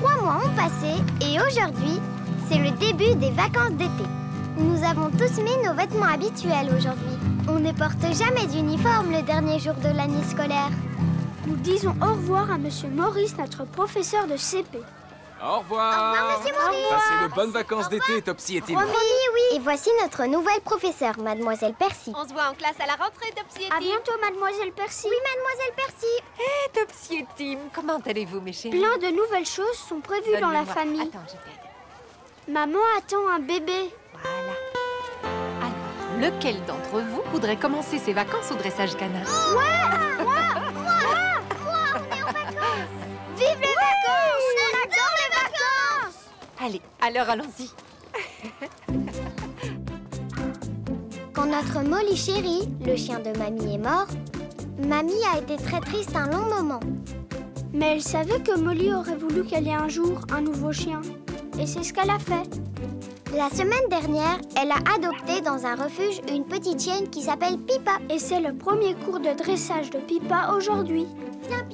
3 mois ont passé et aujourd'hui, c'est le début des vacances d'été. Nous avons tous mis nos vêtements habituels aujourd'hui. On ne porte jamais d'uniforme le dernier jour de l'année scolaire. Nous disons au revoir à Monsieur Maurice, notre professeur de CP. Au revoir. Au revoir, Monsieur Maurice. Passez de bonnes vacances d'été, Topsy et Tim. Oui, oui. Et voici notre nouvelle professeure, Mademoiselle Percy. On se voit en classe à la rentrée, Topsy et Tim. À bientôt, Mademoiselle Percy. Oui, Mademoiselle Percy. Hé, Topsy et Tim, comment allez-vous, mes chéris? Plein de nouvelles choses sont prévues dans la Donne-le-moi. famille. Attends, je t'aide. Maman attend un bébé. Voilà. Alors, lequel d'entre vous voudrait commencer ses vacances au dressage canin? Moi, on est en vacances. Vive les vacances. On adore les vacances. Allez, alors allons-y. Quand notre Molly chérie, le chien de Mamie, est mort, Mamie a été très triste un long moment. Mais elle savait que Molly aurait voulu qu'elle ait un jour un nouveau chien. Et c'est ce qu'elle a fait. La semaine dernière, elle a adopté dans un refuge une petite chienne qui s'appelle Pipa. Et c'est le premier cours de dressage de Pipa aujourd'hui.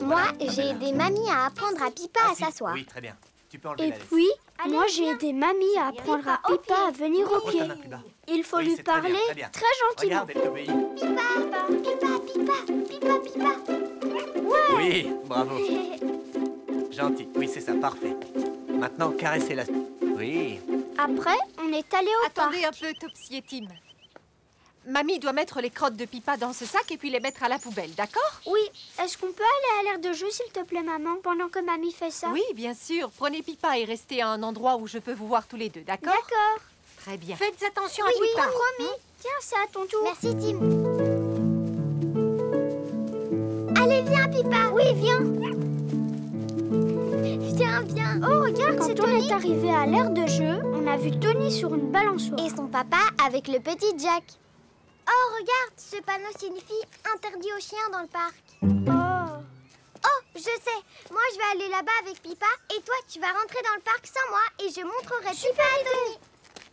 Moi, j'ai aidé Mamie à apprendre à Pipa à s'asseoir. Oui, très bien. Tu peux enlever Et la laisse. puis, Allez, moi viens. j'ai aidé Mamie à apprendre à au Pipa à venir au Approche pied. ta main plus bas. Il faut Oui, lui c'est très bien, parler très bien. très gentiment. Regarde, elle t'obéit. Pipa. Oui, bravo. Gentil. Oui, c'est ça, parfait. Maintenant, caressez-la. Oui. Après, on est allé au Attendez parc. un peu, Topsy et Tim. Mamie doit mettre les crottes de Pipa dans ce sac et puis les mettre à la poubelle, d'accord? Oui, est-ce qu'on peut aller à l'air de jeu, s'il te plaît, maman, pendant que Mamie fait ça? Oui, bien sûr. Prenez Pipa et restez à un endroit où je peux vous voir tous les deux, d'accord? D'accord. Très bien. Faites attention à Oui, Pipa. promis. Tiens, c'est à ton tour. Merci, Tim. Allez, viens, Pipa. Oui, viens. Viens. Oh, regarde, quand on est arrivé à l'aire de jeu, on a vu Tony sur une balançoire. Et son papa avec le petit Jack. Oh, regarde, ce panneau signifie interdit aux chiens dans le parc. Oh. Oh, je sais. Moi, je vais aller là-bas avec Pipa et toi, tu vas rentrer dans le parc sans moi et je montrerai Pipa à Tony.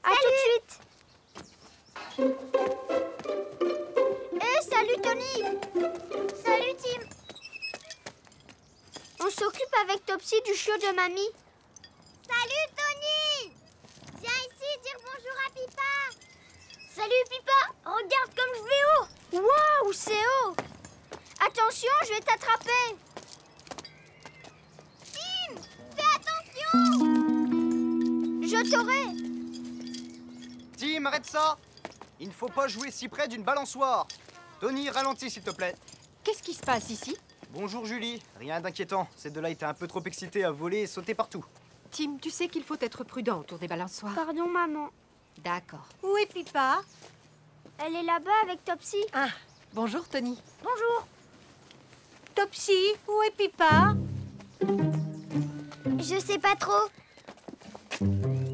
À tout de suite. Salut Tony. Salut, Tim. On s'occupe avec Topsy du chiot de Mamie. Salut, Tony. Viens ici dire bonjour à Pipa. Salut, Pipa. Regarde comme je vais haut. Waouh, c'est haut. Attention, je vais t'attraper. Tim, fais attention. Je t'aurai. Tim, arrête ça! Il ne faut pas jouer si près d'une balançoire. Tony, ralentis s'il te plaît. Qu'est-ce qui se passe ici? Bonjour Julie, rien d'inquiétant. Ces deux-là étaient un peu trop excités à voler et sauter partout. Tim, tu sais qu'il faut être prudent autour des balançoires. Pardon, maman. D'accord. Où est Pipa? Elle est là-bas avec Topsy. Ah, bonjour Tony. Bonjour. Topsy, où est Pipa? Je sais pas trop.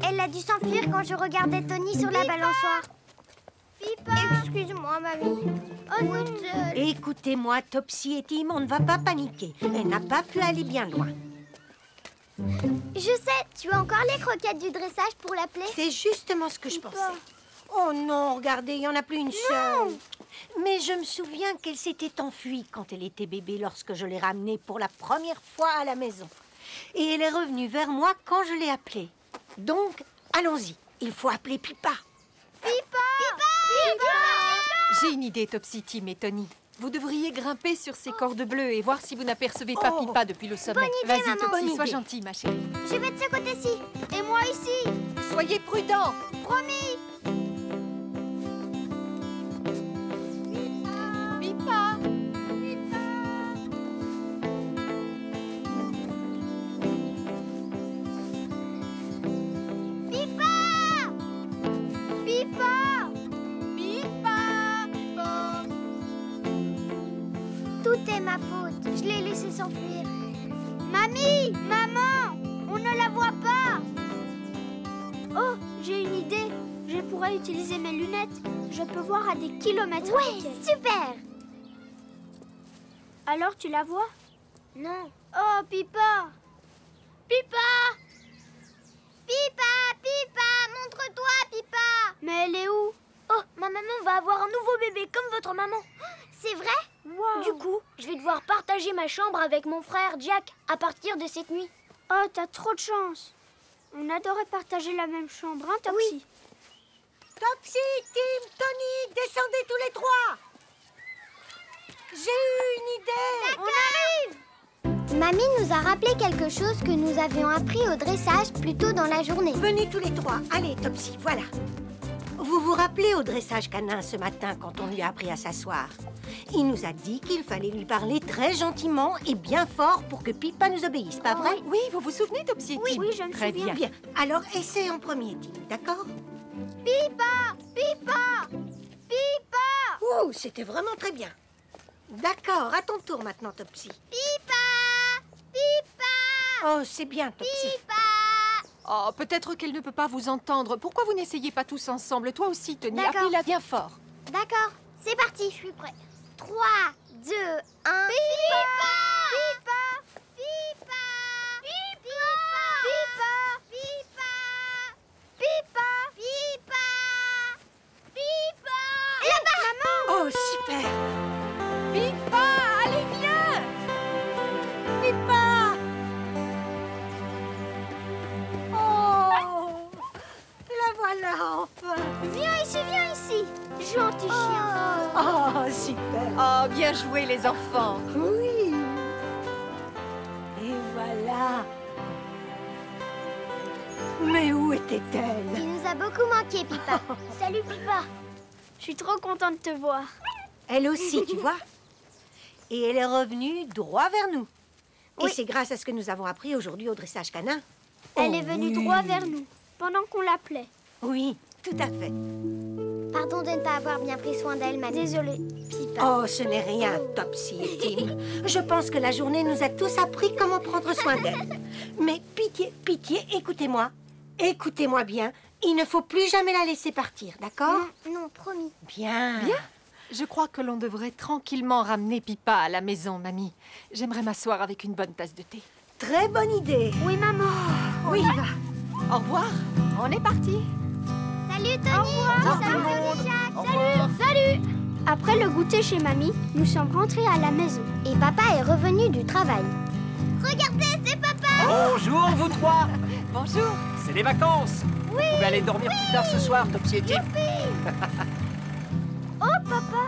Elle a dû s'enfuir quand je regardais Tony sur la balançoire. Pipa. Excuse-moi, mamie. Oh non. Écoutez-moi, Topsy et Tim, on ne va pas paniquer. Elle n'a pas pu aller bien loin. Je sais, tu as encore les croquettes du dressage pour l'appeler? C'est justement ce que je pensais. Oh non, regardez, il n'y en a plus une seule. Mais je me souviens qu'elle s'était enfuie quand elle était bébé lorsque je l'ai ramenée pour la première fois à la maison. Et elle est revenue vers moi quand je l'ai appelée. Donc, allons-y, il faut appeler Pipa. J'ai une idée, Topsy, Tim et Tony. Vous devriez grimper sur ces cordes bleues et voir si vous n'apercevez pas Oh. Pipa depuis le sommet. Bonne idée, Vas-y, maman. Topsy, Bonne sois idée. gentille, ma chérie. Je vais de ce côté-ci. Et moi ici. Soyez prudents. Promis. Pipa. Tout est ma faute. Je l'ai laissé s'enfuir. Mamie, maman, on ne la voit pas. Oh, j'ai une idée. Je pourrais utiliser mes lunettes. Je peux voir à des kilomètres Ouais, avec elle. super. Alors tu la vois? Non. Oh, Pipa. Pipa. Montre-toi, Pipa. Mais elle est où? Oh, ma maman va avoir un nouveau bébé comme votre maman. C'est vrai? Wow. Du coup, je vais devoir partager ma chambre avec mon frère Jack à partir de cette nuit. Oh, t'as trop de chance. On adorait partager la même chambre, hein, Topsy? Oui. Topsy, Tim, Tony, descendez tous les trois. J'ai eu une idée. On arrive! Mamie nous a rappelé quelque chose que nous avions appris au dressage plus tôt dans la journée. Venez tous les trois. Allez, Topsy, voilà. Vous vous rappelez au dressage canin ce matin quand on lui a appris à s'asseoir? Il nous a dit qu'il fallait lui parler très gentiment et bien fort pour que Pipa nous obéisse, pas vrai? Oui, vous vous souvenez, Topsy et Tim? Oui, je me Très souviens. bien. Bien. Alors, essaie en premier, Tim, d'accord? Pipa! Pipa! Pipa! Ouh, c'était vraiment très bien. D'accord, à ton tour maintenant, Topsy. Pipa! Pipa! Oh, c'est bien, Topsy. Oh, peut-être qu'elle ne peut pas vous entendre. Pourquoi vous n'essayez pas tous ensemble? Toi aussi, Tony, D'accord. appelle-la bien fort. D'accord, c'est parti, je suis prêt. 3, 2, 1... Pipa! Pipa! Pipa! Pipa! Pipa! Pipa! Pipa! Pipa! Là-bas! Maman! Oh, super. Pipa, allez, viens! Pipa! Oh, la voilà enfin. Viens ici! Gentil chien. Oh, super. Oh, bien joué, les enfants. Oui. Et voilà. Mais où était-elle? Il nous a beaucoup manqué, Pipa. Salut Pipa. Je suis trop contente de te voir. Elle aussi, tu vois. Et elle est revenue droit vers nous. Et c'est grâce à ce que nous avons appris aujourd'hui au dressage canin. Elle Oh, est venue oui. droit vers nous, pendant qu'on l'appelait. Oui, tout à fait. Pardon de ne pas avoir bien pris soin d'elle, madame. Désolée. Pipa. Oh, ce n'est rien, Topsy et Tim. Je pense que la journée nous a tous appris comment prendre soin d'elle. Mais pitié, pitié, écoutez-moi. Écoutez-moi bien. Il ne faut plus jamais la laisser partir, d'accord? Non, non, promis. Bien. Bien. Je crois que l'on devrait tranquillement ramener Pipa à la maison, mamie. J'aimerais m'asseoir avec une bonne tasse de thé. Très bonne idée. Oui, maman. Oui, Au revoir. On est parti. Salut, Tony. Salut, Jack. Salut. Après le goûter chez mamie, nous sommes rentrés à la maison. Et papa est revenu du travail. Regardez, c'est papa. Bonjour, vous trois. Bonjour. C'est les vacances. Vous pouvez aller dormir plus tard ce soir, Topsy et Tim. Oh, papa.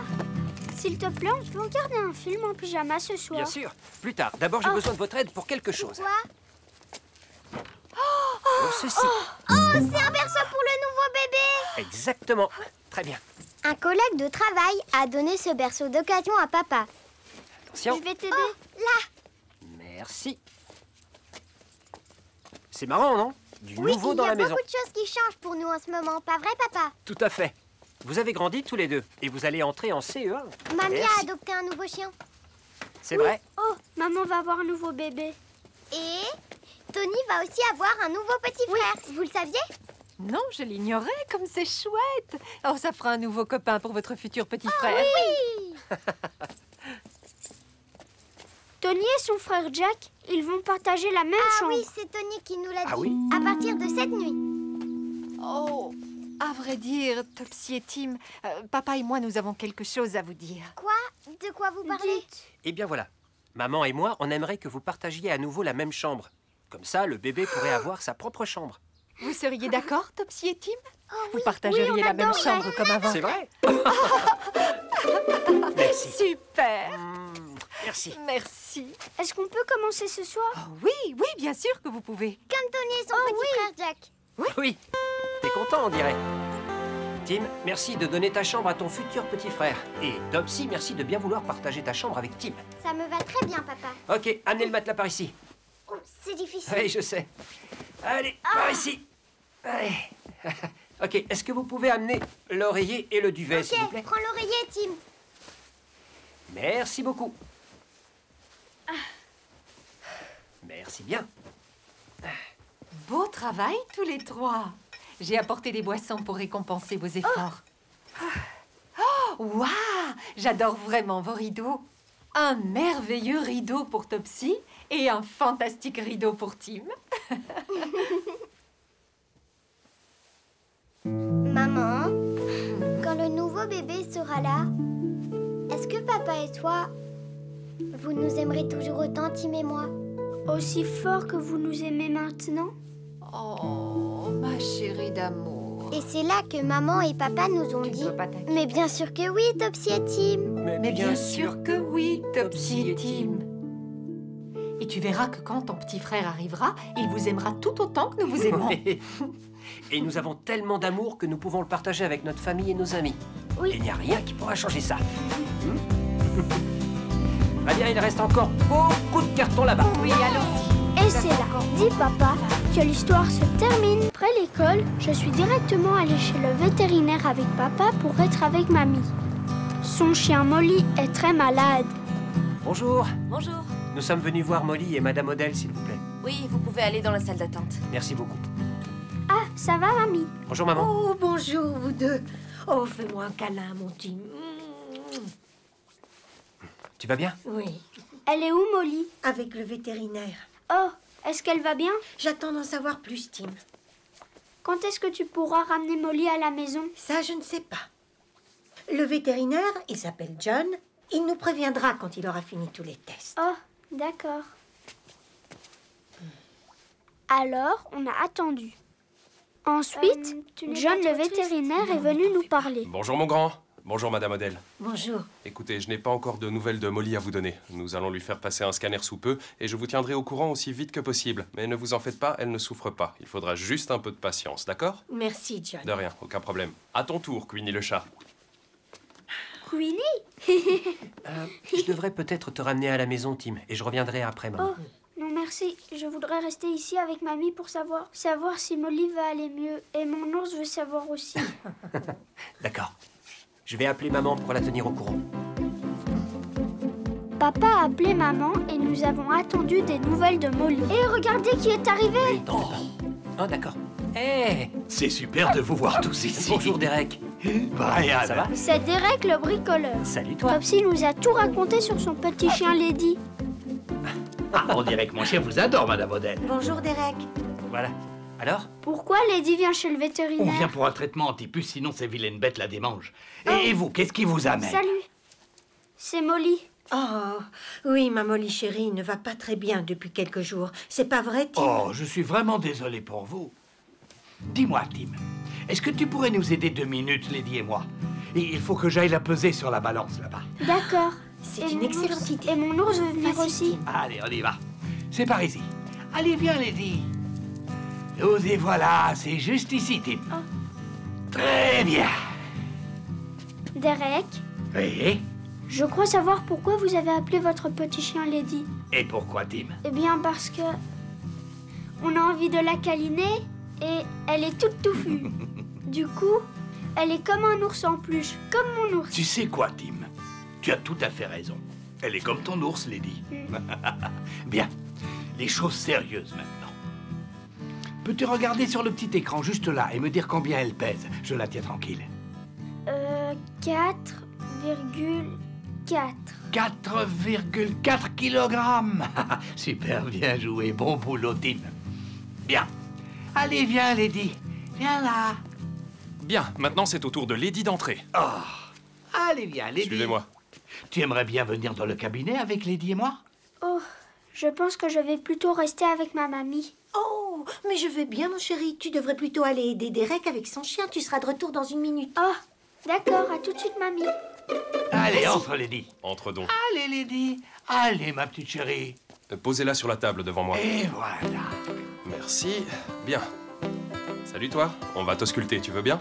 S'il te plaît, on peut regarder un film en pyjama ce soir. Bien sûr. Plus tard. D'abord, j'ai besoin de votre aide pour quelque chose. Quoi? Pour ceci. Oh, c'est un berceau pour le nouveau bébé. Exactement. Très bien. Un collègue de travail a donné ce berceau d'occasion à papa. Attention. Je vais t'aider. Là. Merci. C'est marrant, non? Du Oui, nouveau il dans y a la maison. beaucoup de choses qui changent pour nous en ce moment, pas vrai, papa? Tout à fait. Vous avez grandi tous les deux et vous allez entrer en CE1. Mamie a Merci. adopté un nouveau chien. C'est vrai? Oh, maman va avoir un nouveau bébé. Et Tony va aussi avoir un nouveau petit frère. Vous le saviez? Non, je l'ignorais, comme c'est chouette. Oh, ça fera un nouveau copain pour votre futur petit frère. Oui. Tony et son frère Jack, ils vont partager la même Ah chambre. oui, c'est Tony qui nous l'a dit. Ah oui? À partir de cette nuit. Oh, à vrai dire, Topsy et Tim, papa et moi, nous avons quelque chose à vous dire. Quoi? De quoi vous parlez? Dites. Eh bien voilà. Maman et moi, on aimerait que vous partagiez à nouveau la même chambre. Comme ça, le bébé pourrait avoir sa propre chambre. Vous seriez d'accord, Topsy et Tim? Vous Oui, partageriez on la même adorerait. chambre comme avant. C'est vrai? Merci. Super. Merci. Merci. Est-ce qu'on peut commencer ce soir? Oh, oui, oui, bien sûr que vous pouvez. Comme Tony et son petit frère Jack. Oui. T'es content, on dirait. Tim, merci de donner ta chambre à ton futur petit frère. Et Topsy, merci de bien vouloir partager ta chambre avec Tim. Ça me va très bien, papa. Ok, amenez le matelas par ici. Oh, c'est difficile. Oui, je sais. Allez, par ici. Allez. Ok, est-ce que vous pouvez amener l'oreiller et le duvet, s'il vous plaît? Ok, prends l'oreiller, Tim. Merci beaucoup. Merci bien. Beau travail, tous les trois. J'ai apporté des boissons pour récompenser vos efforts. Oh, waouh! J'adore vraiment vos rideaux. Un merveilleux rideau pour Topsy et un fantastique rideau pour Tim. Maman, quand le nouveau bébé sera là, est-ce que papa et toi, vous nous aimerez toujours autant, Tim et moi? Aussi fort que vous nous aimez maintenant? Oh, ma chérie d'amour. Et c'est là que maman et papa nous ont Tu ne dit... veux pas t'inquiéter. Mais bien sûr que oui, Topsy et Tim. Mais bien sûr que oui, Topsy et Tim. Et tu verras que quand ton petit frère arrivera, il vous aimera tout autant que nous vous aimons. Et nous avons tellement d'amour que nous pouvons le partager avec notre famille et nos amis. Oui. Et il n'y a rien qui pourra changer ça. Très bien, il reste encore beaucoup de cartons là-bas. Oui, allons-y. Et c'est là, dit papa, que l'histoire se termine. Après l'école, je suis directement allée chez le vétérinaire avec papa pour être avec mamie. Son chien Molly est très malade. Bonjour. Bonjour. Nous sommes venus voir Molly et Madame Odell, s'il vous plaît. Oui, vous pouvez aller dans la salle d'attente. Merci beaucoup. Ah, ça va, mamie? Bonjour, maman. Oh, bonjour, vous deux. Oh, fais-moi un câlin, mon Tim. Tu vas bien? Oui, Elle est où, Molly? avec le vétérinaire. Oh, est-ce qu'elle va bien? J'attends d'en savoir plus, Tim. Quand est-ce que tu pourras ramener Molly à la maison? Ça, je ne sais pas. Le vétérinaire, il s'appelle John. Il nous préviendra quand il aura fini tous les tests. Oh, d'accord. Alors, on a attendu. Ensuite, John le vétérinaire est venu nous parler. Bonjour mon grand. Bonjour Madame Odell. Bonjour. Écoutez, je n'ai pas encore de nouvelles de Molly à vous donner. Nous allons lui faire passer un scanner sous peu et je vous tiendrai au courant aussi vite que possible. Mais ne vous en faites pas, elle ne souffre pas. Il faudra juste un peu de patience, d'accord? Merci, John. De rien, aucun problème. À ton tour, Queenie le chat. Queenie? Je devrais peut-être te ramener à la maison, Tim, et je reviendrai après, maman. Oh, non merci. Je voudrais rester ici avec mamie pour savoir si Molly va aller mieux. Et mon ours veut savoir aussi. D'accord. Je vais appeler maman pour la tenir au courant. Papa a appelé maman et nous avons attendu des nouvelles de Molly. Et regardez qui est arrivé! Oh, d'accord. Hé! C'est super de vous voir tous ici. Bonjour, Derek. Brian. Ça va? C'est Derek le bricoleur. Salut, toi. Topsy nous a tout raconté sur son petit chien Lady. Ah, on dirait que mon chien vous adore, Madame Odell. Bonjour, Derek. Voilà. Alors? Pourquoi Lady vient chez le On vient vétérinaire? pour un traitement anti-puce, sinon ces vilaines bêtes la démangent. Et vous, qu'est-ce qui vous amène? Salut. C'est Molly. Oh, oui, ma Molly chérie ne va pas très bien depuis quelques jours. C'est pas vrai, Tim? Oh, je suis vraiment désolé pour vous. Dis-moi, Tim, est-ce que tu pourrais nous aider 2 minutes, Lady et moi? Et il faut que j'aille la peser sur la balance, là-bas. D'accord. C'est Et une mon excellente ours- idée. Et mon ours veut venir Vas-y, aussi. Allez, on y va. C'est par ici. Allez, viens, Lady. Nous y voilà, c'est juste ici, Tim. Très bien. Derek, Oui? je crois savoir pourquoi vous avez appelé votre petit chien Lady. Et pourquoi, Tim? Eh bien parce que on a envie de la câliner et elle est toute touffue. Du coup, elle est comme un ours en peluche, comme mon ours. Tu sais quoi, Tim? Tu as tout à fait raison. Elle est comme ton ours, Lady. Bien. Les choses sérieuses maintenant. Peux-tu regarder sur le petit écran juste là et me dire combien elle pèse? Je la tiens tranquille. 4,4. 4,4 kilogrammes. Super bien joué. Bon boulot, Tim. Bien. Allez, viens, Lady. Viens là. Bien, maintenant c'est au tour de Lady d'entrer. Oh. Allez, viens, Lady. Suivez-moi. Tu aimerais bien venir dans le cabinet avec Lady et moi? Oh, je pense que je vais plutôt rester avec ma mamie. Oh, mais je vais bien, mon chéri. Tu devrais plutôt aller aider Derek avec son chien. Tu seras de retour dans 1 minute. Oh, d'accord, à tout de suite, mamie. Allez, entre, Lady. Entre donc. Allez, Lady. Allez, ma petite chérie. Posez-la sur la table devant moi. Et voilà. Merci. Bien. Salut toi, on va t'ausculter, tu veux bien?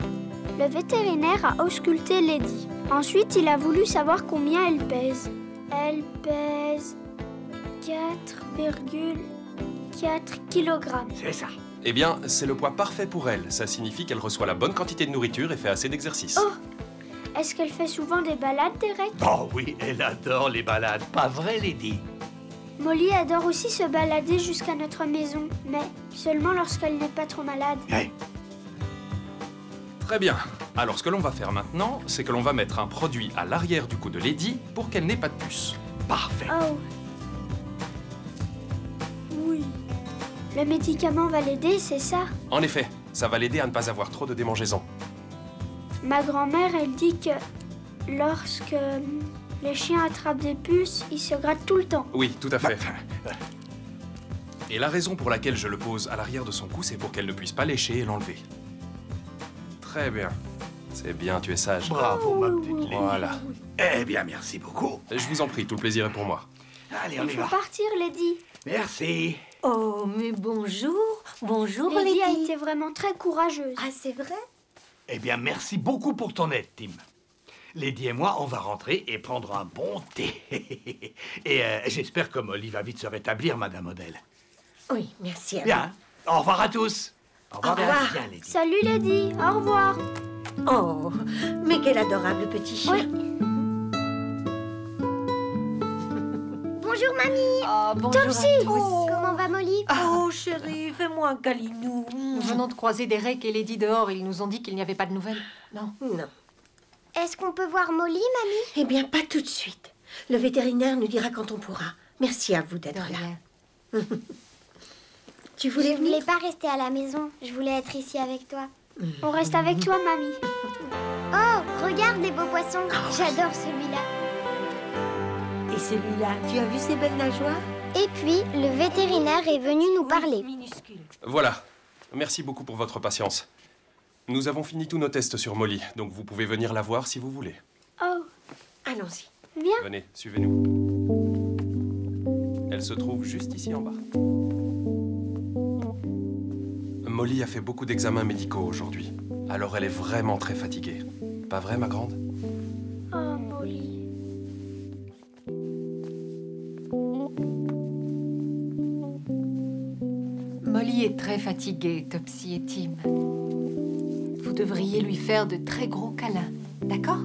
Le vétérinaire a ausculté Lady. Ensuite, il a voulu savoir combien elle pèse. Elle pèse 4,4 kg. C'est ça. Eh bien, c'est le poids parfait pour elle. Ça signifie qu'elle reçoit la bonne quantité de nourriture et fait assez d'exercice. Oh, est-ce qu'elle fait souvent des balades, Derek? Oh oui, elle adore les balades. Pas vrai, Lady? Molly adore aussi se balader jusqu'à notre maison, mais seulement lorsqu'elle n'est pas trop malade. Hey. Très bien. Alors, ce que l'on va faire maintenant, c'est que l'on va mettre un produit à l'arrière du cou de Lady pour qu'elle n'ait pas de puce. Parfait. Oh. Oui. Le médicament va l'aider, c'est ça? En effet, ça va l'aider à ne pas avoir trop de démangeaisons. Ma grand-mère, elle dit que lorsque les chiens attrapent des puces, ils se grattent tout le temps. Oui, tout à fait. Et la raison pour laquelle je le pose à l'arrière de son cou, c'est pour qu'elle ne puisse pas lécher et l'enlever. Très bien. C'est bien, tu es sage. Bravo, ma petite Lady. Voilà. Eh bien, merci beaucoup. Je vous en prie, tout le plaisir est pour moi. Allez, on y Il faut va. partir, Lady. Merci. Oh, mais bonjour. Bonjour, Lady a Lady. été vraiment très courageuse. Ah, c'est vrai? Eh bien, merci beaucoup pour ton aide, Tim. Lady et moi, on va rentrer et prendre un bon thé. Et j'espère que Molly va vite se rétablir, Madame Odell. Oui, merci à Bien. Au revoir à tous. Au revoir. Au revoir. Bien, Lady. Salut, Lady. Au revoir. vous. Oh, mais quel adorable petit chien. Oui. Bonjour, mamie. Oh, bonjour Topsy. à tous. Comment va Molly? Oh, chérie, fais-moi un câlinou. Nous venons de croiser Derek et Lady dehors. Ils nous ont dit qu'il n'y avait pas de nouvelles. Non. Non. Est-ce qu'on peut voir Molly, mamie? Eh bien, pas tout de suite. Le vétérinaire nous dira quand on pourra. Merci à vous De d'être là. rien. Tu Je voulais venir? voulais pas rester à la maison. Je voulais être ici avec toi. On reste avec toi, mamie. Oh, regarde les beaux poissons. J'adore celui-là. Et celui-là, tu as vu ses belles nageoires? Et puis, le vétérinaire est venu nous parler. Minuscule. Voilà. Merci beaucoup pour votre patience. Nous avons fini tous nos tests sur Molly, donc vous pouvez venir la voir si vous voulez. Oh, Allons-y. viens. Venez, suivez-nous. Elle se trouve juste ici en bas. Molly a fait beaucoup d'examens médicaux aujourd'hui. Alors elle est vraiment très fatiguée. Pas vrai, ma grande? Oh, Molly. Molly est très fatiguée, Topsy et Tim. Vous devriez lui faire de très gros câlins, d'accord?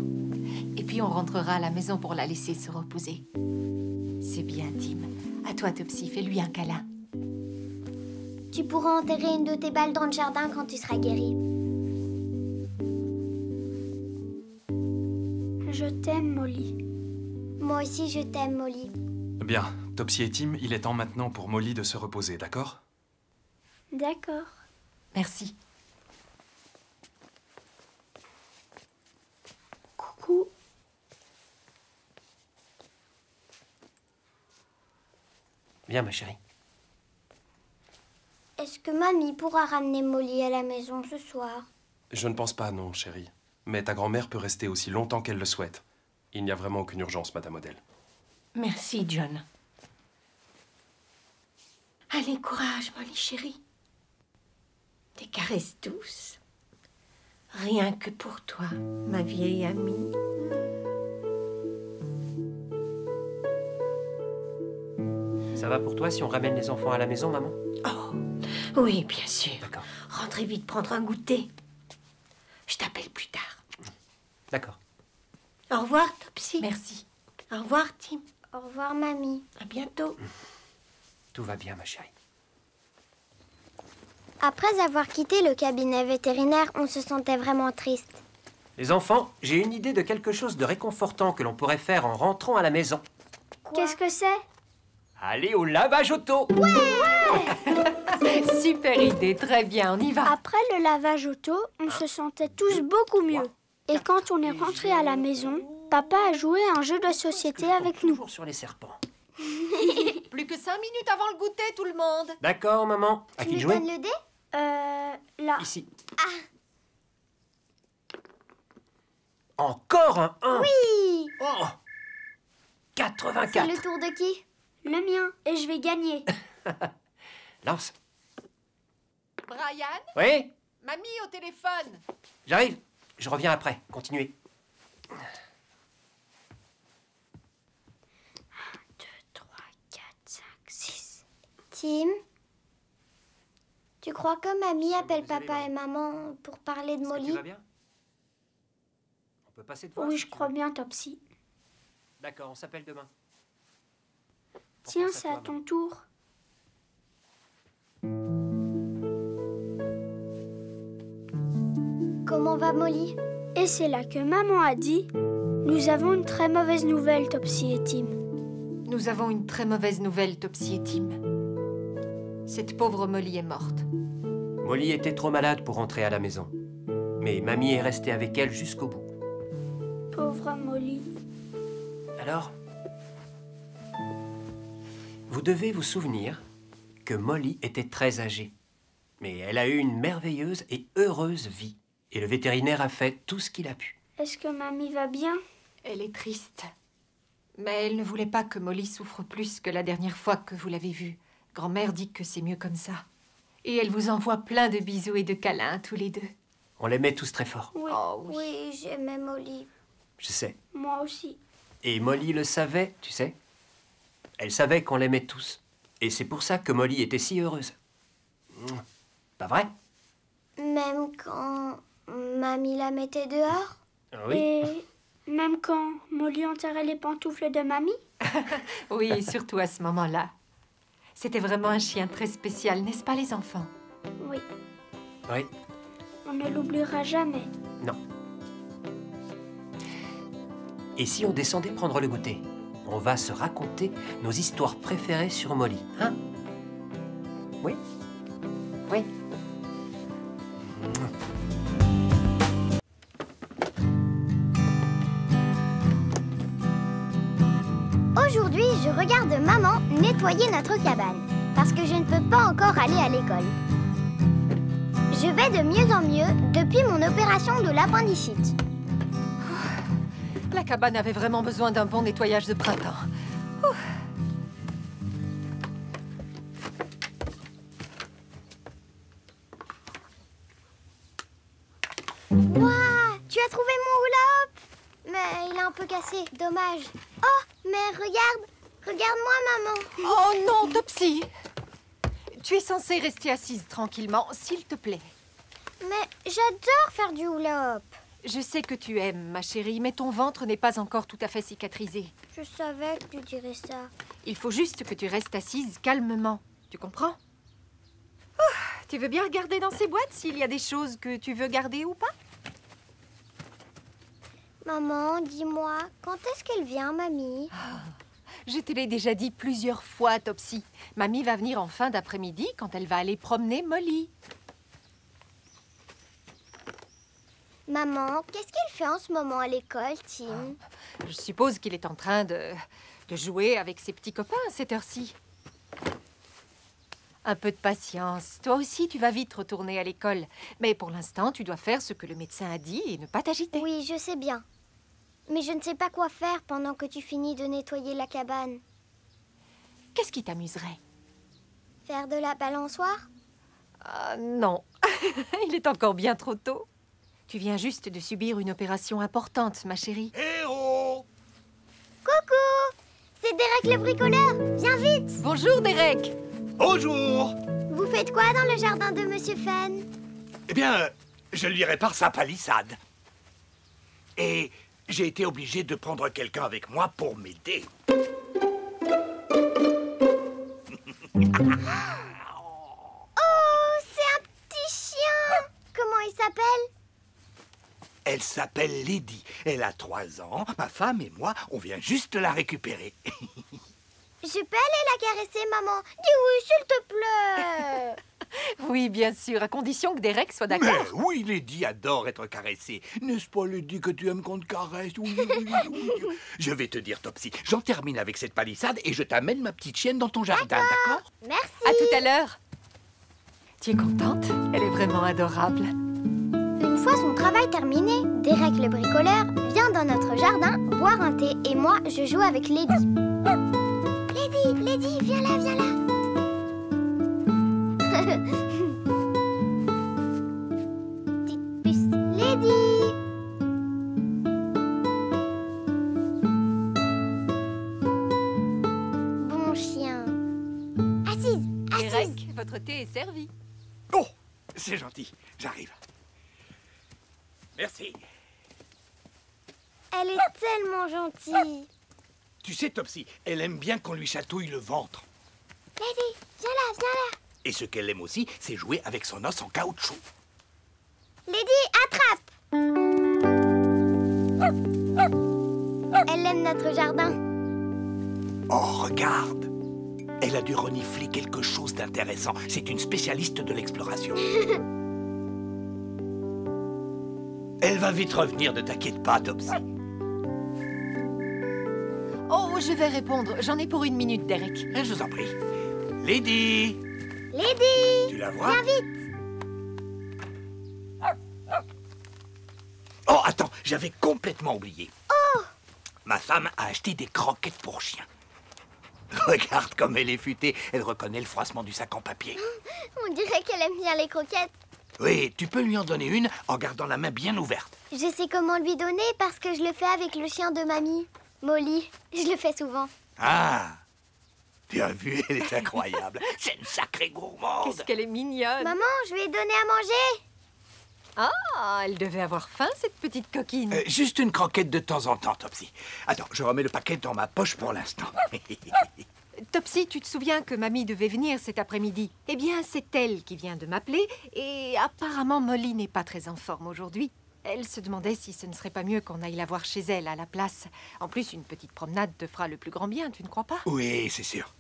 Et puis on rentrera à la maison pour la laisser se reposer. C'est bien, Tim. À toi, Topsy, fais-lui un câlin. Tu pourras enterrer une de tes balles dans le jardin quand tu seras guéri. Je t'aime, Molly. Moi aussi, je t'aime, Molly. Bien, Topsy et Tim, il est temps maintenant pour Molly de se reposer, d'accord? D'accord. Merci. Coucou. Viens, ma chérie. Est-ce que mamie pourra ramener Molly à la maison ce soir? Je ne pense pas, non, chérie. Mais ta grand-mère peut rester aussi longtemps qu'elle le souhaite. Il n'y a vraiment aucune urgence, Madame Odell. Merci, John. Allez, courage, Molly chérie. Des caresses douces. Rien que pour toi, ma vieille amie. Ça va pour toi si on ramène les enfants à la maison, maman? Oh, oui, bien sûr. D'accord. Rentrez vite prendre un goûter. Je t'appelle plus tard. D'accord. Au revoir, Topsy. Merci. Au revoir, Tim. Au revoir, mamie. À bientôt. Tout va bien, ma chérie. Après avoir quitté le cabinet vétérinaire, on se sentait vraiment triste. Les enfants, j'ai une idée de quelque chose de réconfortant que l'on pourrait faire en rentrant à la maison. Qu'est-ce que c'est? Allez au lavage auto! Super idée, très bien, on y va. Après le lavage auto, on se sentait tous beaucoup mieux. Et quand on est rentré à la maison, papa a joué à un jeu de société avec nous. Toujours sur les serpents. Plus que 5 minutes avant le goûter, tout le monde. D'accord, maman. À Tu qui nous jouer? donnes le dé? Là. Ici. Encore un 1. Oui! Oh C'est 84. le tour de qui? Le mien. Et je vais gagner. Lance. Brian, Oui, mamie au téléphone. j'arrive. Je reviens après. Continuez. 2, 3, 4, 5, 6. Tim? Tu crois que mamie appelle papa et maman pour parler de Est-ce que Molly? tu vas bien? On peut passer te voir Oui, si je tu crois veux. bien, Topsy. D'accord, on s'appelle demain. On Tiens, pense à c'est à toi, ton maman. tour. Comment va Molly? Et c'est là que maman a dit « Nous avons une très mauvaise nouvelle, Topsy et Tim. Nous avons une très mauvaise nouvelle, Topsy et Tim. Cette pauvre Molly est morte. Molly était trop malade pour rentrer à la maison. Mais mamie est restée avec elle jusqu'au bout. Pauvre Molly. Alors, vous devez vous souvenir que Molly était très âgée. Mais elle a eu une merveilleuse et heureuse vie. Et le vétérinaire a fait tout ce qu'il a pu. Est-ce que mamie va bien? Elle est triste. Mais elle ne voulait pas que Molly souffre plus que la dernière fois que vous l'avez vue. Grand-mère dit que c'est mieux comme ça. Et elle vous envoie plein de bisous et de câlins, tous les deux. On l'aimait tous très fort. Oui, Oh, oui. oui, j'aimais Molly. Je sais. Moi aussi. Et Molly le savait, tu sais. Elle savait qu'on l'aimait tous. Et c'est pour ça que Molly était si heureuse. Pas vrai? Même quand mamie la mettait dehors? Oui. Et même quand Molly enterrait les pantoufles de mamie? Oui, surtout à ce moment-là. C'était vraiment un chien très spécial, n'est-ce pas, les enfants? Oui, Oui. on ne l'oubliera jamais. Non. Et si on descendait prendre le goûter? On va se raconter nos histoires préférées sur Molly, hein? Oui? Oui. Aujourd'hui, je regarde maman nettoyer notre cabane parce que je ne peux pas encore aller à l'école. Je vais de mieux en mieux depuis mon opération de l'appendicite. La cabane avait vraiment besoin d'un bon nettoyage de printemps. Ouh. Waouh, tu as trouvé mon hula-hoop? Mais il est un peu cassé, dommage. Oh, mais regarde-moi maman. Oh non, Topsy! Tu es censée rester assise tranquillement, s'il te plaît. Mais j'adore faire du hula-hoop. Je sais que tu aimes, ma chérie, mais ton ventre n'est pas encore tout à fait cicatrisé. Je savais que tu dirais ça. Il faut juste que tu restes assise calmement. Tu comprends? Tu veux bien regarder dans ces boîtes s'il y a des choses que tu veux garder ou pas? Maman, dis-moi, quand est-ce qu'elle vient, mamie? Je te l'ai déjà dit plusieurs fois, Topsy. Mamie va venir en fin d'après-midi quand elle va aller promener Molly. Maman, qu'est-ce qu'elle fait en ce moment à l'école, Tim? Je suppose qu'il est en train de jouer avec ses petits copains à cette heure-ci. Un peu de patience. Toi aussi, tu vas vite retourner à l'école. Mais pour l'instant, tu dois faire ce que le médecin a dit et ne pas t'agiter. Oui, je sais bien. Mais je ne sais pas quoi faire pendant que tu finis de nettoyer la cabane. Qu'est-ce qui t'amuserait? Faire de la balançoire? Non. Il est encore bien trop tôt. Tu viens juste de subir une opération importante, ma chérie. Héros! Coucou! C'est Derek le bricoleur. Viens vite! Bonjour, Derek! Bonjour! Vous faites quoi dans le jardin de Monsieur Fenn? Eh bien, je lui répare sa palissade. Et j'ai été obligé de prendre quelqu'un avec moi pour m'aider. Oh, c'est un petit chien! Comment il s'appelle? Elle s'appelle Lady. Elle a 3 ans. Ma femme et moi, on vient juste la récupérer. Je peux aller la caresser, maman? Dis oui, s'il te plaît! Oui, bien sûr, à condition que Derek soit d'accord. Mais oui, Lady adore être caressée. N'est-ce pas, Lady, que tu aimes qu'on te caresse? Oui, oui, oui. Je vais te dire, Topsy, j'en termine avec cette palissade et je t'amène ma petite chienne dans ton jardin, d'accord? Merci! À tout à l'heure. Tu es contente? Elle est vraiment adorable. Une fois son travail terminé, Derek le bricoleur vient dans notre jardin boire un thé et moi, je joue avec Lady. Lady, viens là, viens là. Petite puce, Lady. Bon chien. Assise. Derek, votre thé est servi. Oh, c'est gentil, j'arrive. Merci. Elle est tellement gentille. Tu sais, Topsy, elle aime bien qu'on lui chatouille le ventre. Lady, viens là, viens là. Et ce qu'elle aime aussi, c'est jouer avec son os en caoutchouc. Lady, attrape. Elle aime notre jardin. Oh, regarde. Elle a dû renifler quelque chose d'intéressant. C'est une spécialiste de l'exploration. Elle va vite revenir, ne t'inquiète pas, Topsy. Oh, je vais répondre. J'en ai pour 1 minute, Derek. Je vous en prie. Lady, Lady! Tu la vois? Viens vite! Oh, attends, j'avais complètement oublié. Oh! Ma femme a acheté des croquettes pour chien. Regarde comme elle est futée. Elle reconnaît le froissement du sac en papier. On dirait qu'elle aime bien les croquettes. Oui, tu peux lui en donner une en gardant la main bien ouverte. Je sais comment lui donner parce que je le fais avec le chien de mamie, Molly. Je le fais souvent. Ah! Tu as vu, elle est incroyable. C'est une sacrée gourmande. Qu'est-ce qu'elle est mignonne. Maman, je lui ai donné à manger. Ah, elle devait avoir faim, cette petite coquine. Juste une croquette de temps en temps, Topsy. Attends, je remets le paquet dans ma poche pour l'instant. Topsy, tu te souviens que mamie devait venir cet après-midi? Eh bien, c'est elle qui vient de m'appeler et apparemment Molly n'est pas très en forme aujourd'hui. Elle se demandait si ce ne serait pas mieux qu'on aille la voir chez elle à la place. En plus, une petite promenade te fera le plus grand bien, tu ne crois pas? Oui, c'est sûr.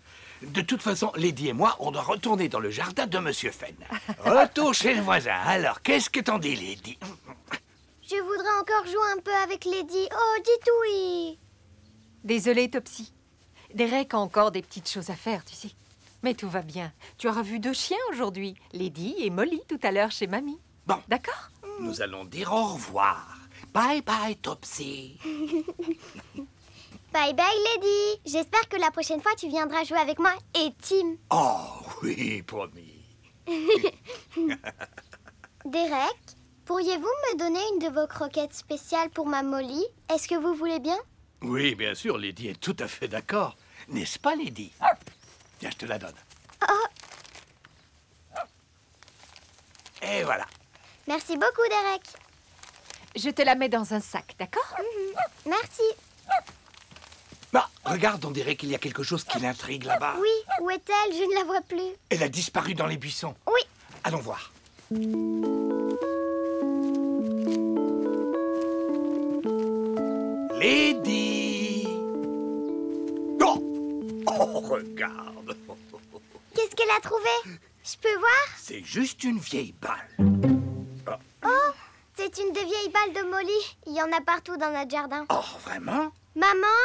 De toute façon, Lady et moi, on doit retourner dans le jardin de Monsieur Fenn. Retour chez le voisin. Alors, qu'est-ce que t'en dis, Lady? Je voudrais encore jouer un peu avec Lady. Oh, dites oui. Désolée, Topsy. Derek a encore des petites choses à faire, tu sais. Mais tout va bien. Tu auras vu 2 chiens aujourd'hui. Lady et Molly tout à l'heure chez mamie. Bon. D'accord? Nous allons dire au revoir. Bye bye, Topsy. Bye bye, Lady. J'espère que la prochaine fois, tu viendras jouer avec moi et Tim. Oh, oui, promis. Derek, pourriez-vous me donner une de vos croquettes spéciales pour ma Molly? Est-ce que vous voulez bien? Oui, bien sûr, Lady est tout à fait d'accord. N'est-ce pas, Lady? Tiens, je te la donne. Oh. Et voilà. Merci beaucoup, Derek. Je te la mets dans un sac, d'accord? Merci. Bah, regarde, on dirait qu'il y a quelque chose qui l'intrigue là-bas. Oui, où est-elle? Je ne la vois plus. Elle a disparu dans les buissons. Oui. Allons voir. Lady! Oh! Oh, regarde! Qu'est-ce qu'elle a trouvé? Je peux voir? C'est juste une vieille balle. Oh, c'est une des vieilles balles de Molly. Il y en a partout dans notre jardin. Oh, vraiment? Maman,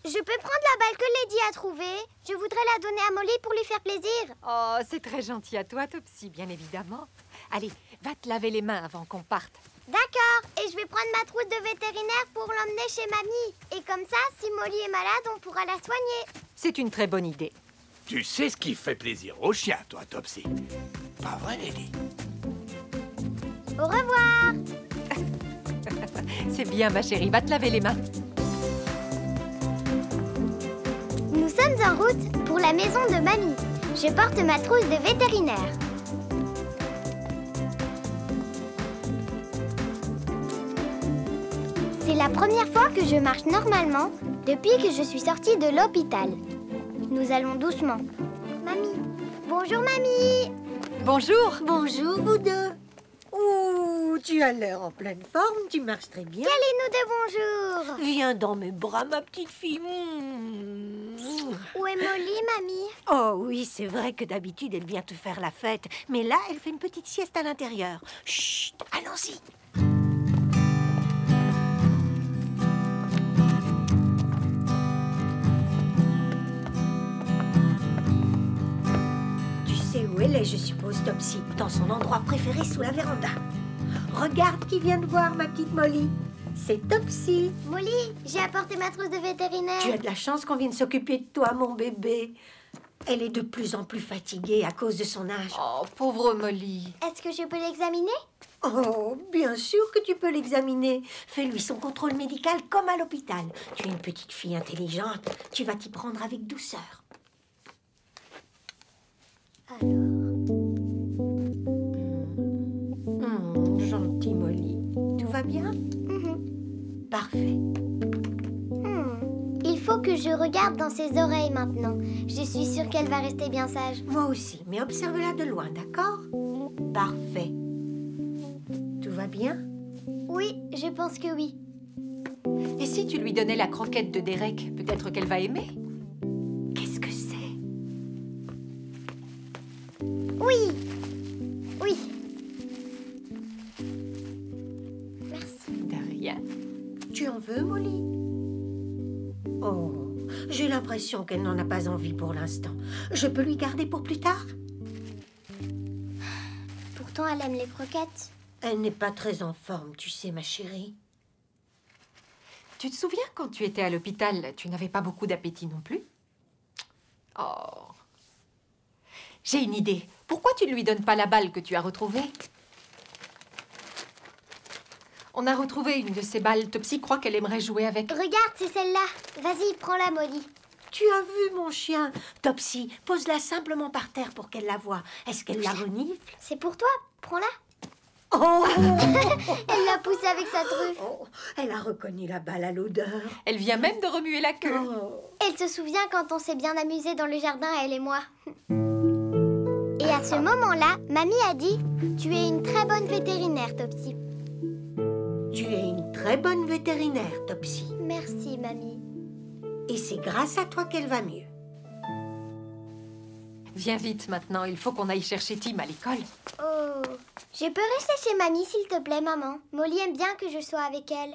je peux prendre la balle que Lady a trouvée? Je voudrais la donner à Molly pour lui faire plaisir. Oh, c'est très gentil à toi, Topsy, bien évidemment. Allez, va te laver les mains avant qu'on parte. D'accord, et je vais prendre ma trousse de vétérinaire pour l'emmener chez mamie. Et comme ça, si Molly est malade, on pourra la soigner. C'est une très bonne idée. Tu sais ce qui fait plaisir aux chiens, toi, Topsy. Pas vrai, Lady? Au revoir. C'est bien, ma chérie, va te laver les mains. Nous sommes en route pour la maison de mamie. Je porte ma trousse de vétérinaire. C'est la première fois que je marche normalement depuis que je suis sortie de l'hôpital. Nous allons doucement. Mamie. Bonjour, mamie. Bonjour. Bonjour, vous deux. Ouh, tu as l'air en pleine forme, tu marches très bien. Quel est nous de bonjour? Viens dans mes bras, ma petite fille. Où est Molly, mamie? Oh oui, c'est vrai que d'habitude, elle vient te faire la fête. Mais là, elle fait une petite sieste à l'intérieur. Chut, allons-y. Tu sais où elle est, je suppose, Topsy, dans son endroit préféré sous la véranda. Regarde qui vient de voir, ma petite Molly. C'est Topsy. Molly, j'ai apporté ma trousse de vétérinaire. Tu as de la chance qu'on vienne s'occuper de toi, mon bébé. Elle est de plus en plus fatiguée à cause de son âge. Oh, pauvre Molly. Est-ce que je peux l'examiner? Oh, bien sûr que tu peux l'examiner. Fais-lui son contrôle médical comme à l'hôpital. Tu es une petite fille intelligente. Tu vas t'y prendre avec douceur. Alors... Gentil Molly. Tout va bien? Parfait. Il faut que je regarde dans ses oreilles maintenant. Je suis sûre qu'elle va rester bien sage. Moi aussi, mais observe-la de loin, d'accord? Parfait. Tout va bien? Oui, je pense que oui. Et si tu lui donnais la croquette de Derek, peut-être qu'elle va aimer? Qu'est-ce que c'est? Oui. Oui. Merci. De rien. Tu en veux, Molly? Oh, j'ai l'impression qu'elle n'en a pas envie pour l'instant. Je peux lui garder pour plus tard? Pourtant, elle aime les croquettes. Elle n'est pas très en forme, tu sais, ma chérie. Tu te souviens quand tu étais à l'hôpital, tu n'avais pas beaucoup d'appétit non plus? Oh. J'ai une idée. Pourquoi tu ne lui donnes pas la balle que tu as retrouvée? On a retrouvé une de ces balles. Topsy croit qu'elle aimerait jouer avec. Regarde, c'est celle-là. Vas-y, prends-la, Molly. Tu as vu, mon chien? Topsy, pose-la simplement par terre pour qu'elle la voie. Est-ce qu'elle la renifle? C'est pour toi. Prends-la. Oh! Elle l'a poussée avec sa truffe. Oh, elle a reconnu la balle à l'odeur. Elle vient même de remuer la queue. Oh. Elle se souvient quand on s'est bien amusé dans le jardin, elle et moi. Et à ce moment-là, Mamie a dit « Tu es une très bonne vétérinaire, Topsy. » Tu es une très bonne vétérinaire, Topsy. Merci, Mamie. Et c'est grâce à toi qu'elle va mieux. Viens vite maintenant, il faut qu'on aille chercher Tim à l'école. Oh, je peux rester chez Mamie, s'il te plaît, maman. Molly aime bien que je sois avec elle.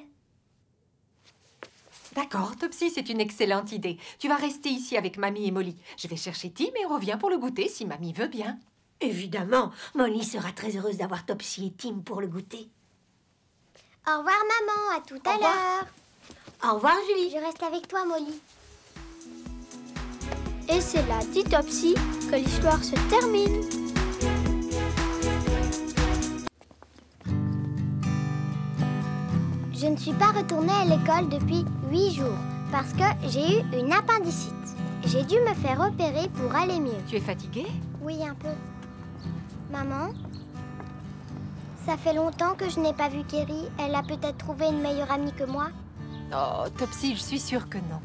D'accord, Topsy, c'est une excellente idée. Tu vas rester ici avec Mamie et Molly. Je vais chercher Tim et reviens pour le goûter si Mamie veut bien. Évidemment, Molly sera très heureuse d'avoir Topsy et Tim pour le goûter. Au revoir, maman. À tout à l'heure. Au revoir, Julie. Je reste avec toi, Molly. Et c'est là, dit Topsy, que l'histoire se termine. Je ne suis pas retournée à l'école depuis 8 jours parce que j'ai eu une appendicite. J'ai dû me faire opérer pour aller mieux. Tu es fatiguée? Oui, un peu. Maman, ça fait longtemps que je n'ai pas vu Kerry. Elle a peut-être trouvé une meilleure amie que moi. Oh, Topsy, je suis sûre que non.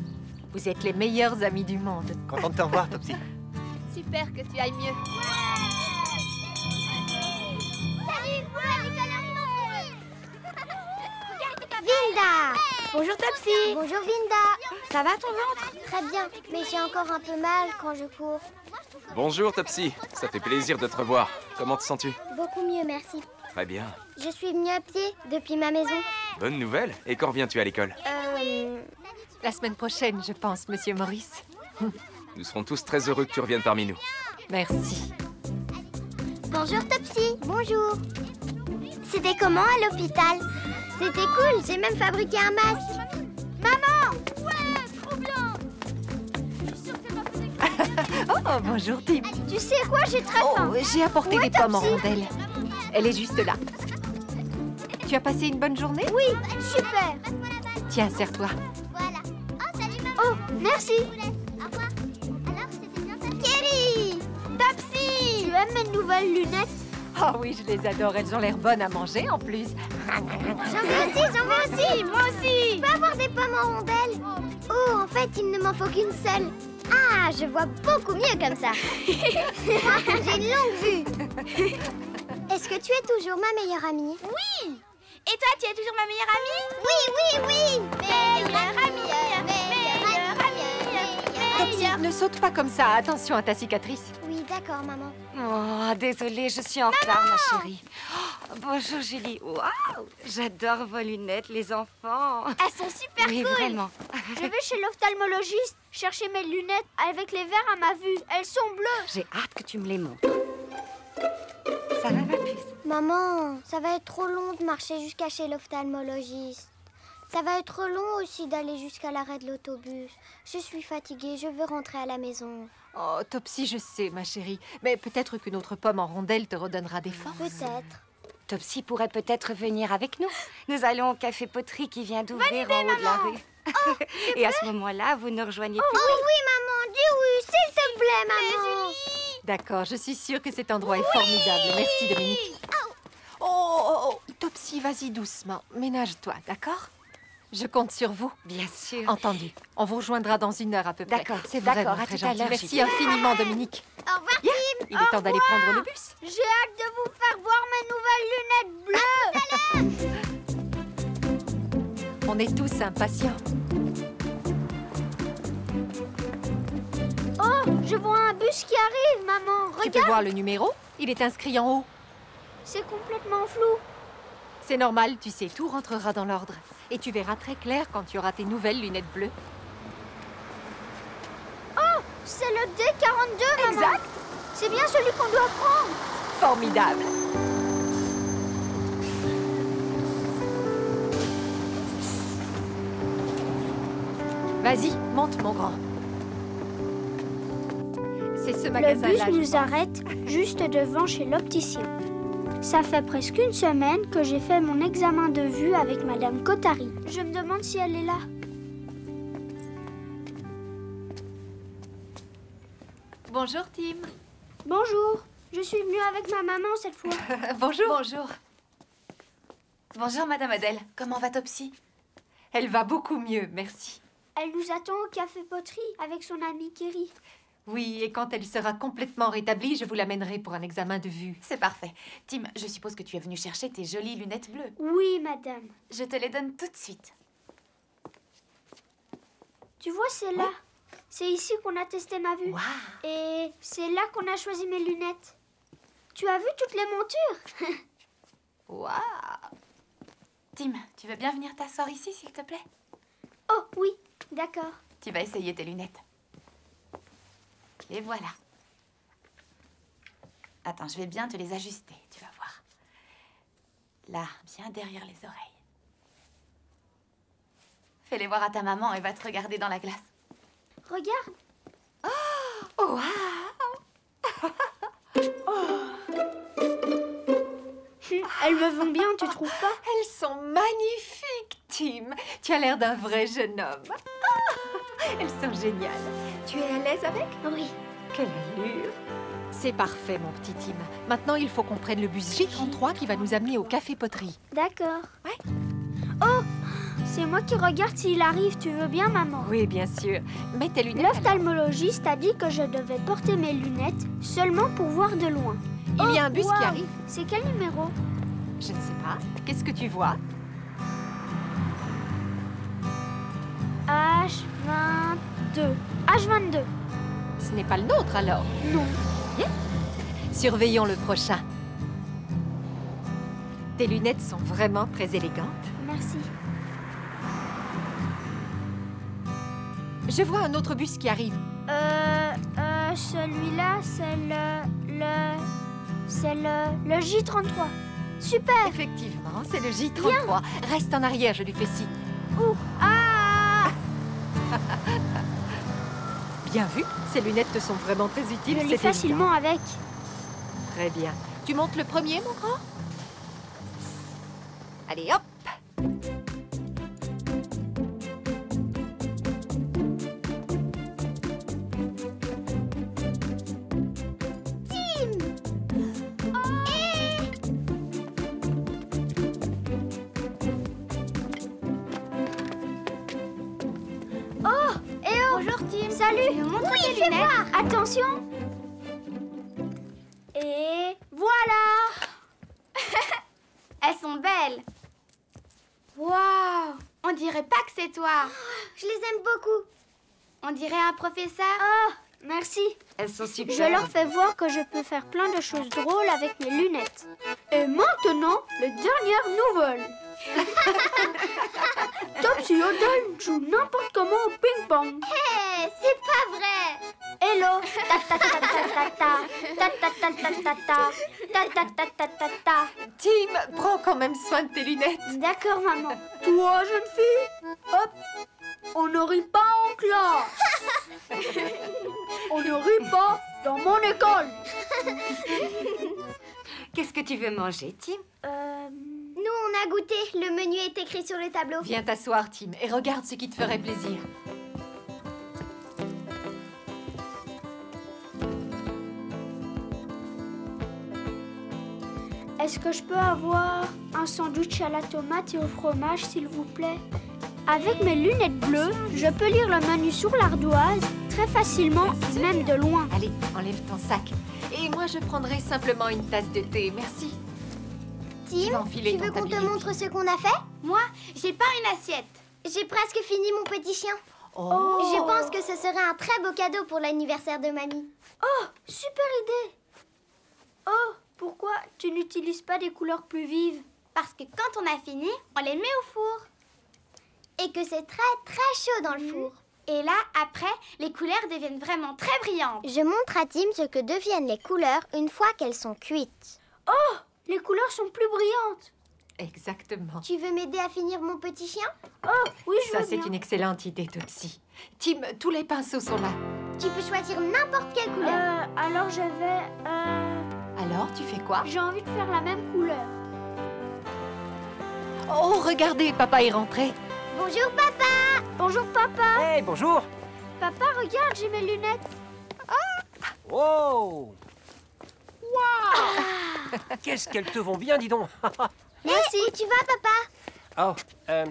Vous êtes les meilleurs amis du monde. Content de te revoir, Topsy. Super que tu ailles mieux. Salut, Vinda! Bonjour Topsy. Bonjour Vinda! Ça va ton ventre? Très bien, mais j'ai encore un peu mal quand je cours. Bonjour, Topsy. Ça fait plaisir de te revoir. Comment te sens-tu? Beaucoup mieux, merci. Très bien. Je suis venue à pied depuis ma maison. Bonne nouvelle. Et quand reviens-tu à l'école? La semaine prochaine, je pense, Monsieur Maurice. Nous serons tous très heureux que tu reviennes parmi nous. Merci. Bonjour Topsy. Bonjour. C'était comment à l'hôpital? C'était cool, j'ai même fabriqué un masque. Maman! Ouais, trop bien. Je suis sûre que ma faute est Oh, bonjour Tim. Tu sais quoi, j'ai très faim. Oh, j'ai apporté Ouais, des pommes en Topsy. rondelles. Elle est juste là. Tu as passé une bonne journée? Oui, super. Tiens, serre-toi. Voilà. Oh, salut maman. Oh, merci. Au revoir. Alors, c'était bien ça? Kerry! Topsy, tu aimes mes nouvelles lunettes? Oh oui, je les adore. Elles ont l'air bonnes à manger en plus. J'en veux aussi, Moi aussi. Je peux avoir des pommes en rondelles? Oh, en fait, il ne m'en faut qu'une seule. Ah, je vois beaucoup mieux comme ça. J'ai une longue vue. Est-ce que tu es toujours ma meilleure amie? Oui. Et toi, tu es toujours ma meilleure amie? Oui, oui, oui. Meilleure amie. Topsy, ne saute pas comme ça. Attention à ta cicatrice. Oui, d'accord, maman. Oh, désolée, je suis en retard, ma chérie. Oh, bonjour, Julie. Waouh, j'adore vos lunettes, les enfants. Elles sont super Oui, cool. vraiment. Je vais chez l'ophtalmologiste chercher mes lunettes avec les verres à ma vue. Elles sont bleues. J'ai hâte que tu me les montres. Ça va, ma puce? Maman, ça va être trop long de marcher jusqu'à chez l'ophtalmologiste. Ça va être long aussi d'aller jusqu'à l'arrêt de l'autobus. Je suis fatiguée, je veux rentrer à la maison. Oh, Topsy, je sais, ma chérie. Mais peut-être qu'une autre pomme en rondelle te redonnera des forces. Peut-être. Topsy pourrait peut-être venir avec nous. Nous allons au café Poterie qui vient d'ouvrir en haut de la rue. Et à ce moment-là, vous nous rejoignez plus. Oh oui, maman, dis oui, s'il te plaît, maman. D'accord, je suis sûre que cet endroit est formidable. Merci, Dominique. Oh, Topsy, vas-y doucement. Ménage-toi, d'accord? Je compte sur vous. Bien sûr. Entendu. On vous rejoindra dans 1 heure à peu près. D'accord, C'est d'accord, vraiment à très tout à gentil. l'heure, Merci Julie. infiniment, Dominique. Au revoir, Bien, il est temps d'aller prendre le bus. J'ai hâte de vous faire voir mes nouvelles lunettes bleues. On est tous impatients. Oh, je vois un bus qui arrive, maman. Tu peux Regarde, voir le numéro? Il est inscrit en haut. c'est complètement flou. C'est normal, tu sais, tout rentrera dans l'ordre. Et tu verras très clair quand tu auras tes nouvelles lunettes bleues. Oh, c'est le D42, maman. Exact. C'est bien celui qu'on doit prendre. Formidable. Vas-y, monte, mon grand. C'est ce Le magasin-là. bus je nous pense. arrête juste devant chez l'opticien. Ça fait presque une semaine que j'ai fait mon examen de vue avec Madame Kotari. Je me demande si elle est là. Bonjour, Tim. Bonjour, je suis venue avec ma maman cette fois. Bonjour. Bonjour. Bonjour, Madame Adèle. Comment va Topsy? Elle va beaucoup mieux, merci. Elle nous attend au café poterie avec son amie Kerry. Oui, et quand elle sera complètement rétablie, je vous l'amènerai pour un examen de vue. C'est parfait. Tim, je suppose que tu es venu chercher tes jolies lunettes bleues. Oui, madame. Je te les donne tout de suite. Tu vois, c'est là. C'est ici qu'on a testé ma vue. Waouh! Et c'est là qu'on a choisi mes lunettes. Tu as vu toutes les montures? Waouh! Tim, tu veux bien venir t'asseoir ici, s'il te plaît? Oh, oui, d'accord. Tu vas essayer tes lunettes. Et voilà. Attends, je vais bien te les ajuster, tu vas voir. Là, bien derrière les oreilles. Fais-les voir à ta maman, elle va te regarder dans la glace. Regarde. Oh, waouh! Elles me vont bien, tu trouves pas? Elles sont magnifiques, Tim. Tu as l'air d'un vrai jeune homme. Elles sont géniales. Tu es à l'aise avec? Oui. Quelle allure! C'est parfait, mon petit Tim. Maintenant, il faut qu'on prenne le bus J33 qui va nous amener au café poterie. D'accord. Ouais. Oh, c'est moi qui regarde s'il arrive. Tu veux bien, maman? Oui, bien sûr. Mets tes lunettes. L'ophtalmologiste a dit que je devais porter mes lunettes seulement pour voir de loin. Il y a un bus qui Wow. arrive. C'est quel numéro? Je ne sais pas. Qu'est-ce que tu vois? H22. H22. Ce n'est pas le nôtre, alors. Non. Bien. Surveillons le prochain. Tes lunettes sont vraiment très élégantes. Merci. Je vois un autre bus qui arrive. Celui-là, c'est le J33. Super. Effectivement, c'est le J33. Reste en arrière, je lui fais signe. Ouh. Ah. Bien vu, ces lunettes te sont vraiment très utiles. Je lis c'est facilement avec. évident. Très bien. Tu montes le premier, mon grand? Allez, hop! Bonjour Tim. Salut. Montre tes lunettes. Attention. Et voilà. Elles sont belles. Waouh! On dirait pas que c'est toi. Je les aime beaucoup. On dirait un professeur. Oh, merci. Elles sont super. Je leur fais voir que je peux faire plein de choses drôles avec mes lunettes. Et maintenant, les dernières nouvelles. Topsy et Adèle jouent n'importe comment au ping-pong. Hé, c'est pas vrai. Hello. Ta ta ta ta ta ta. Ta ta ta ta ta ta. Ta ta ta ta ta ta. Tim, prends quand même soin de tes lunettes. D'accord, maman. Toi, jeune fille, hop, on ne rit pas en classe. On ne rit pas dans mon école. Qu'est-ce que tu veux manger, Tim? Nous, on a goûté. Le menu est écrit sur le tableau. Viens t'asseoir, Tim, et regarde ce qui te ferait plaisir. Est-ce que je peux avoir un sandwich à la tomate et au fromage, s'il vous plaît? Avec mes lunettes bleues, je peux lire le menu sur l'ardoise très facilement, même de loin. Allez, enlève ton sac. Et moi, je prendrai simplement une tasse de thé, merci. Tim, enfiler tu ton veux qu'on te tablier. montre ce qu'on a fait? Moi, j'ai pas une assiette. J'ai presque fini mon petit chien. Oh. Je pense que ce serait un très beau cadeau pour l'anniversaire de mamie. Oh, super idée! Oh, pourquoi tu n'utilises pas des couleurs plus vives? Parce que quand on a fini, on les met au four. Et que c'est très très chaud dans le four. Et là, après, les couleurs deviennent vraiment très brillantes. Je montre à Tim ce que deviennent les couleurs une fois qu'elles sont cuites. Oh, les couleurs sont plus brillantes. Exactement. Tu veux m'aider à finir mon petit chien? Oh, oui, je Ça, veux c'est bien. une excellente idée, Topsy. Tim, tous les pinceaux sont là. Tu peux choisir n'importe quelle couleur. Alors je vais... Alors, tu fais quoi? J'ai envie de faire la même couleur. Oh, regardez, papa est rentré. Bonjour, papa. Bonjour, papa. Hey, bonjour. Papa, regarde, j'ai mes lunettes. Wow. Waouh. Qu'est-ce qu'elles te vont bien, dis donc. Merci. Où tu vas, papa? Oh,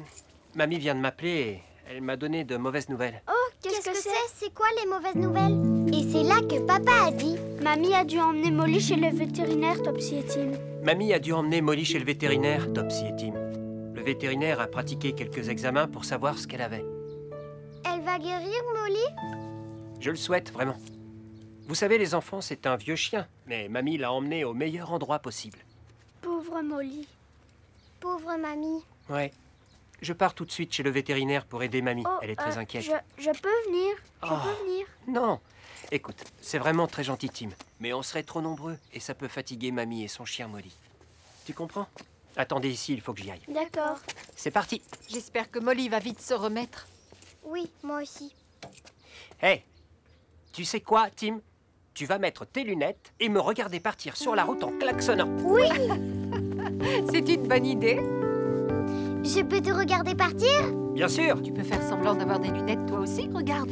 mamie vient de m'appeler et elle m'a donné de mauvaises nouvelles. Oh, qu'est-ce que c'est? C'est quoi les mauvaises nouvelles? Et c'est là que papa a dit. Mamie a dû emmener Molly chez le vétérinaire, Topsy et Tim. Mamie a dû emmener Molly chez le vétérinaire, Topsy et Tim. Le vétérinaire a pratiqué quelques examens pour savoir ce qu'elle avait. Elle va guérir, Molly? Je le souhaite, vraiment. Vous savez, les enfants, c'est un vieux chien, mais mamie l'a emmené au meilleur endroit possible. Pauvre Molly. Pauvre mamie. Ouais. Je pars tout de suite chez le vétérinaire pour aider mamie. Oh, Elle est très inquiète. Je peux venir. Je Oh. peux venir. Non. Écoute, c'est vraiment très gentil, Tim. Mais on serait trop nombreux et ça peut fatiguer mamie et son chien Molly. Tu comprends? Attendez ici, il faut que j'y aille. D'accord. C'est parti. J'espère que Molly va vite se remettre. Oui, moi aussi. Hey, tu sais quoi, Tim? Tu vas mettre tes lunettes et me regarder partir sur la route en klaxonnant. Oui. C'est une bonne idée. Je peux te regarder partir? Bien sûr. Tu peux faire semblant d'avoir des lunettes toi aussi, regarde.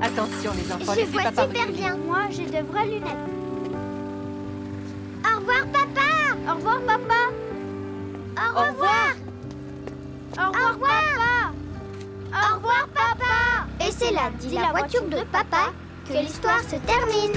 Attention les enfants, Je laissez vois papa super reculer. bien. Moi, j'ai de vraies lunettes. Au revoir, papa. Au revoir, papa. Au revoir. Au revoir, papa. Au revoir, papa. Et c'est là, dit la voiture de papa, que l'histoire se termine.